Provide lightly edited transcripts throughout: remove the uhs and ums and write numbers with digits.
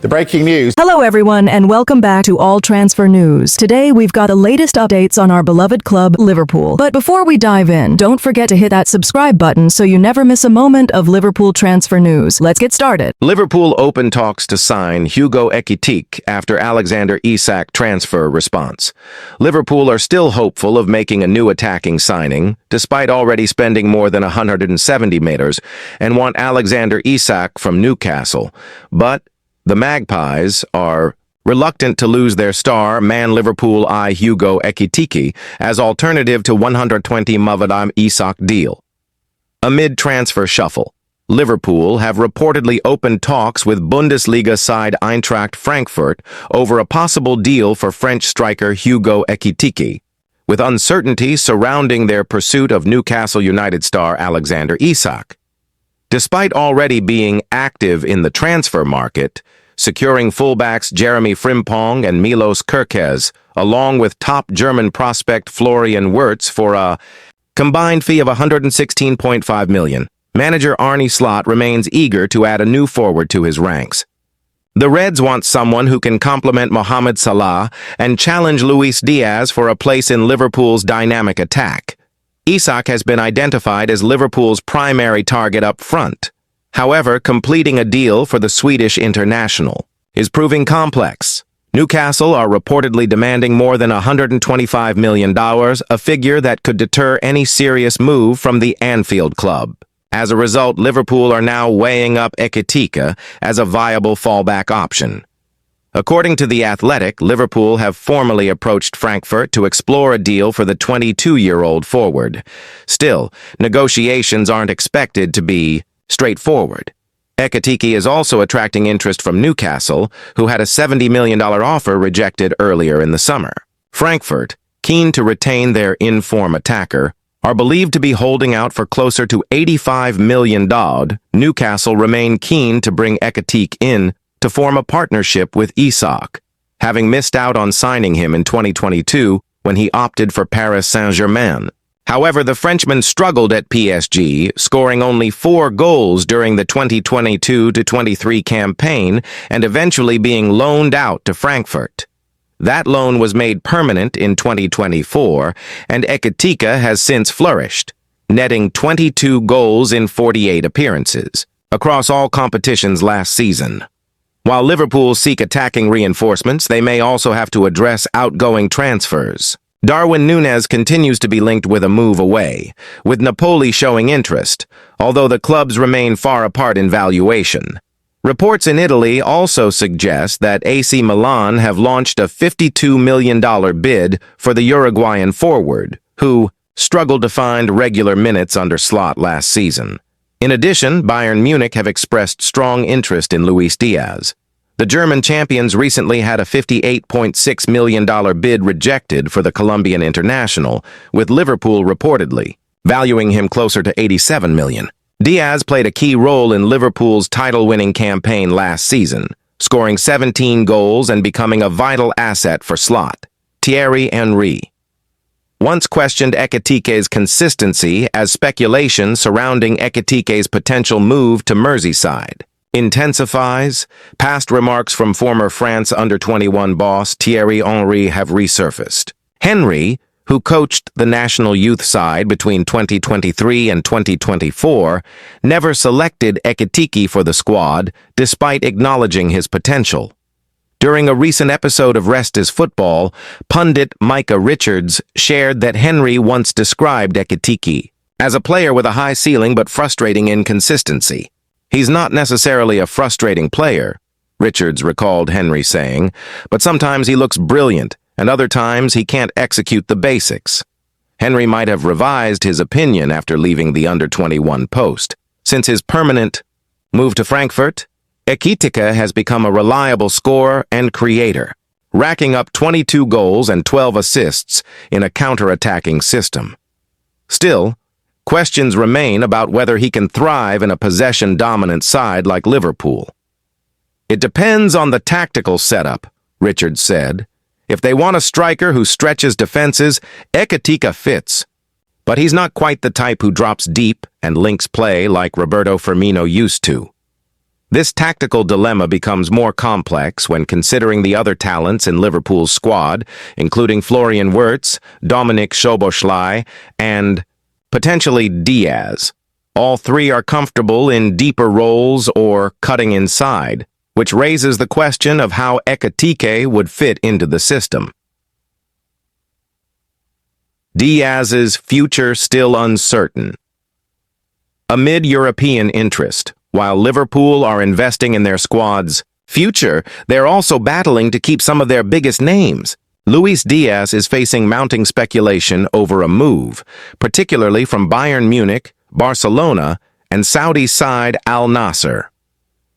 The breaking news. Hello everyone and welcome back to All Transfer News. Today we've got the latest updates on our beloved club, Liverpool. But before we dive in, don't forget to hit that subscribe button so you never miss a moment of Liverpool transfer news. Let's get started. Liverpool open talks to sign Hugo Ekitike after Alexander Isak transfer response. Liverpool are still hopeful of making a new attacking signing, despite already spending more than 170 meters, and want Alexander Isak from Newcastle. But the Magpies are reluctant to lose their star, Liverpool Hugo Ekitike, as alternative to 120 million Isak deal. Amid transfer shuffle, Liverpool have reportedly opened talks with Bundesliga side Eintracht Frankfurt over a possible deal for French striker Hugo Ekitike, with uncertainty surrounding their pursuit of Newcastle United star Alexander Isak. Despite already being active in the transfer market, securing fullbacks Jeremy Frimpong and Milos Kerkez, along with top German prospect Florian Wirtz for a combined fee of 116.5 million, manager Arne Slot remains eager to add a new forward to his ranks. The Reds want someone who can complement Mohamed Salah and challenge Luis Diaz for a place in Liverpool's dynamic attack. Isak has been identified as Liverpool's primary target up front. However, completing a deal for the Swedish international is proving complex. Newcastle are reportedly demanding more than $125 million, a figure that could deter any serious move from the Anfield club. As a result, Liverpool are now weighing up Ekitike as a viable fallback option. According to The Athletic, Liverpool have formally approached Frankfurt to explore a deal for the 22-year-old forward. Still, negotiations aren't expected to be straightforward. Ekitike is also attracting interest from Newcastle, who had a $70 million offer rejected earlier in the summer. Frankfurt, keen to retain their in-form attacker, are believed to be holding out for closer to $85 million. Newcastle remain keen to bring Ekitike in to form a partnership with Isak, having missed out on signing him in 2022 when he opted for Paris Saint-Germain. However, the Frenchman struggled at PSG, scoring only 4 goals during the 2022-23 campaign and eventually being loaned out to Frankfurt. That loan was made permanent in 2024, and Ekitike has since flourished, netting 22 goals in 48 appearances across all competitions last season. While Liverpool seek attacking reinforcements, they may also have to address outgoing transfers. Darwin Núñez continues to be linked with a move away, with Napoli showing interest, although the clubs remain far apart in valuation. Reports in Italy also suggest that AC Milan have launched a $52 million bid for the Uruguayan forward, who struggled to find regular minutes under Slot last season. In addition, Bayern Munich have expressed strong interest in Luis Diaz. The German champions recently had a $58.6 million bid rejected for the Colombian international, with Liverpool reportedly valuing him closer to $87 million. Diaz played a key role in Liverpool's title-winning campaign last season, scoring 17 goals and becoming a vital asset for Slot. Thierry Henry once questioned Ekitike's consistency as speculation surrounding Ekitike's potential move to Merseyside intensifies. Past remarks from former France under-21 boss Thierry Henry have resurfaced. Henry, who coached the national youth side between 2023 and 2024, never selected Ekitike for the squad, despite acknowledging his potential. During a recent episode of Rest is Football, pundit Micah Richards shared that Henry once described Ekitike as a player with a high ceiling but frustrating inconsistency. "He's not necessarily a frustrating player," Richards recalled Henry saying, "but sometimes he looks brilliant, and other times he can't execute the basics." Henry might have revised his opinion after leaving the under-21 post. Since his permanent move to Frankfurt, Ekitike has become a reliable scorer and creator, racking up 22 goals and 12 assists in a counter-attacking system. Still, questions remain about whether he can thrive in a possession-dominant side like Liverpool. "It depends on the tactical setup," Richards said. "If they want a striker who stretches defenses, Ekitike fits. But he's not quite the type who drops deep and links play like Roberto Firmino used to." This tactical dilemma becomes more complex when considering the other talents in Liverpool's squad, including Florian Wirtz, Dominic Szoboszlai, and potentially Diaz. All three are comfortable in deeper roles or cutting inside, which raises the question of how Ekitike would fit into the system. Diaz's future still uncertain. Amid European interest, while Liverpool are investing in their squad's future, they're also battling to keep some of their biggest names. Luis Diaz is facing mounting speculation over a move, particularly from Bayern Munich, Barcelona, and Saudi side Al Nassr.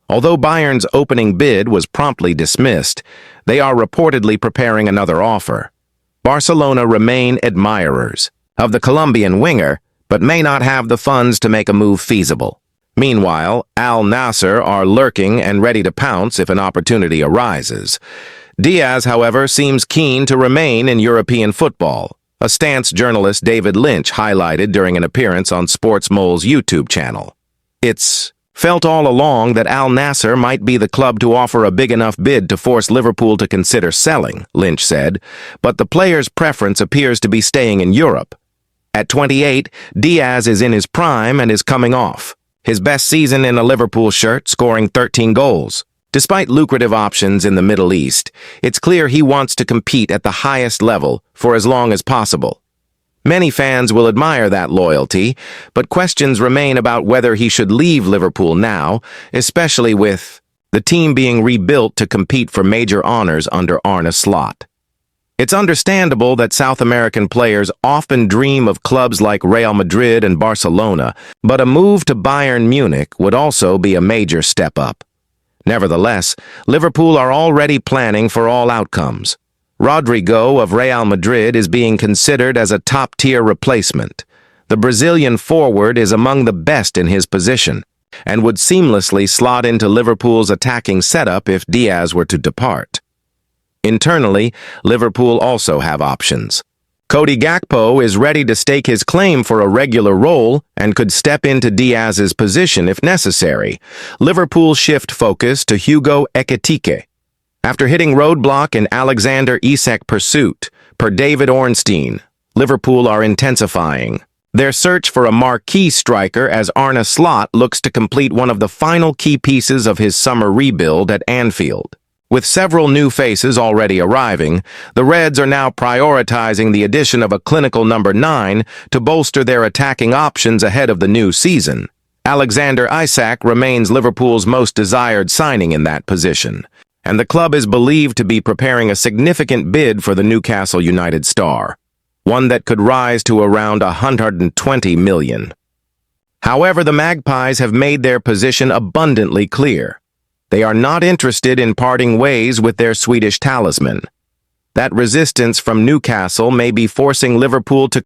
Although Bayern's opening bid was promptly dismissed, they are reportedly preparing another offer. Barcelona remain admirers of the Colombian winger, but may not have the funds to make a move feasible. Meanwhile, Al Nassr are lurking and ready to pounce if an opportunity arises. Diaz, however, seems keen to remain in European football, a stance journalist David Lynch highlighted during an appearance on Sportsmole's YouTube channel. It's felt all along that Al Nassr might be the club to offer a big enough bid to force Liverpool to consider selling, Lynch said, but the player's preference appears to be staying in Europe. At 28, Diaz is in his prime and is coming off his best season in a Liverpool shirt, scoring 13 goals. Despite lucrative options in the Middle East, it's clear he wants to compete at the highest level for as long as possible. Many fans will admire that loyalty, but questions remain about whether he should leave Liverpool now, especially with the team being rebuilt to compete for major honors under Arne Slot. It's understandable that South American players often dream of clubs like Real Madrid and Barcelona, but a move to Bayern Munich would also be a major step up. Nevertheless, Liverpool are already planning for all outcomes. Rodrigo of Real Madrid is being considered as a top-tier replacement. The Brazilian forward is among the best in his position and would seamlessly slot into Liverpool's attacking setup if Diaz were to depart. Internally, Liverpool also have options. Cody Gakpo is ready to stake his claim for a regular role and could step into Diaz's position if necessary. Liverpool shift focus to Hugo Ekitike. After hitting roadblock in Alexander Isak pursuit, per David Ornstein, Liverpool are intensifying their search for a marquee striker as Arne Slot looks to complete one of the final key pieces of his summer rebuild at Anfield. With several new faces already arriving, the Reds are now prioritizing the addition of a clinical number 9 to bolster their attacking options ahead of the new season. Alexander Isak remains Liverpool's most desired signing in that position, and the club is believed to be preparing a significant bid for the Newcastle United star, one that could rise to around $120 million. However, the Magpies have made their position abundantly clear. They are not interested in parting ways with their Swedish talisman. That resistance from Newcastle may be forcing Liverpool to